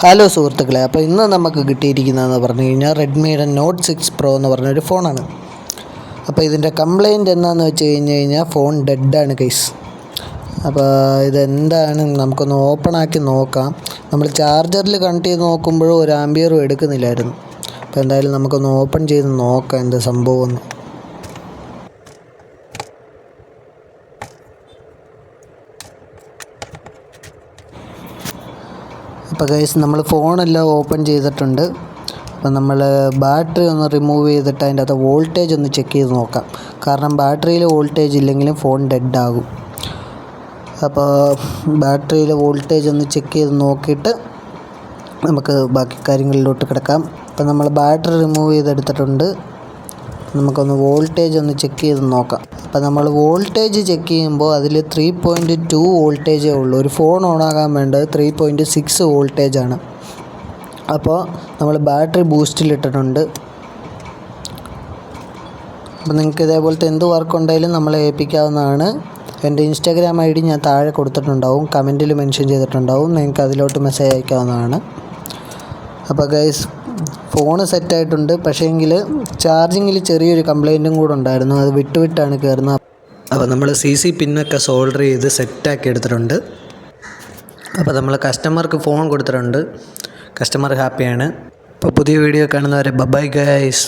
Hello സുഹൃത്തുക്കളെ, അപ്പോൾ ഇന്ന് നമുക്ക് കിട്ടിയിരിക്കുന്നതെന്ന് പറഞ്ഞു കഴിഞ്ഞാൽ റെഡ്മിയുടെ നോട്ട് 6 പ്രോ എന്ന് പറഞ്ഞൊരു ഫോണാണ്. അപ്പോൾ ഇതിൻ്റെ കംപ്ലയിൻറ്റ് എന്താണെന്ന് വെച്ച് കഴിഞ്ഞാൽ ഫോൺ ഡെഡാണ് ഗൈസ്. അപ്പോൾ ഇതെന്താണ് നമുക്കൊന്ന് ഓപ്പൺ ആക്കി നോക്കാം. നമ്മൾ ചാർജറിൽ കണക്ട് ചെയ്ത് നോക്കുമ്പോഴും ഒരു ആംബിയറും എടുക്കുന്നില്ലായിരുന്നു. അപ്പോൾ എന്തായാലും നമുക്കൊന്ന് ഓപ്പൺ ചെയ്ത് നോക്കാം എന്ത് സംഭവമെന്ന്. അപ്പോൾ ഗൈസ് നമ്മൾ ഫോണെല്ലാം ഓപ്പൺ ചെയ്തിട്ടുണ്ട്. അപ്പോൾ നമ്മൾ ബാറ്ററി ഒന്ന് റിമൂവ് ചെയ്തിട്ട് അതിൻ്റെ അകത്ത് വോൾട്ടേജ് ഒന്ന് ചെക്ക് ചെയ്ത് നോക്കാം. കാരണം ബാറ്ററിയിൽ വോൾട്ടേജ് ഇല്ലെങ്കിലും ഫോൺ ഡെഡ് ആകും. അപ്പോൾ ബാറ്ററിയിൽ വോൾട്ടേജ് ഒന്ന് ചെക്ക് ചെയ്ത് നോക്കിയിട്ട് നമുക്ക് ബാക്കി കാര്യങ്ങളിലോട്ട് കിടക്കാം. അപ്പോൾ നമ്മൾ ബാറ്ററി റിമൂവ് ചെയ്തെടുത്തിട്ടുണ്ട്. നമുക്കൊന്ന് വോൾട്ടേജ് ഒന്ന് ചെക്ക് ചെയ്ത് നോക്കാം. അപ്പോൾ നമ്മൾ വോൾട്ടേജ് ചെക്ക് ചെയ്യുമ്പോൾ അതിൽ 3.2 വോൾട്ടേജേ ഉള്ളൂ. ഒരു ഫോൺ ഓണാകാൻ വേണ്ടത് 3.6 വോൾട്ടേജാണ്. അപ്പോൾ നമ്മൾ ബാറ്ററി ബൂസ്റ്റിലിട്ടിട്ടുണ്ട്. അപ്പോൾ നിങ്ങൾക്ക് ഇതേപോലത്തെ എന്ത് വർക്ക് ഉണ്ടെങ്കിലും നമ്മളെ ഏൽപ്പിക്കാവുന്നതാണ്. എൻ്റെ ഇൻസ്റ്റാഗ്രാം ID ഞാൻ താഴെ കൊടുത്തിട്ടുണ്ടാവും, കമൻറ്റിൽ മെൻഷൻ ചെയ്തിട്ടുണ്ടാവും. നിങ്ങൾക്ക് അതിലോട്ട് മെസ്സേജ് അയക്കാവുന്നതാണ്. അപ്പോൾ ഗൈസ് ഫോണ് സെറ്റായിട്ടുണ്ട്. പക്ഷേങ്കിൽ ചാർജിങ്ങിൽ ചെറിയൊരു കംപ്ലയിൻറ്റും കൂടെ ഉണ്ടായിരുന്നു. അത് വിട്ടാണ് കയറുന്നത്. അപ്പോൾ നമ്മൾ CC പിന്നൊക്കെ സോൾഡർ ചെയ്ത് സെറ്റാക്കി എടുത്തിട്ടുണ്ട്. അപ്പോൾ നമ്മൾ കസ്റ്റമർക്ക് ഫോൺ കൊടുത്തിട്ടുണ്ട്. കസ്റ്റമർ ഹാപ്പിയാണ്. അപ്പോൾ പുതിയ വീഡിയോ കാണുന്നവരെ ബൈ ഗൈസ്.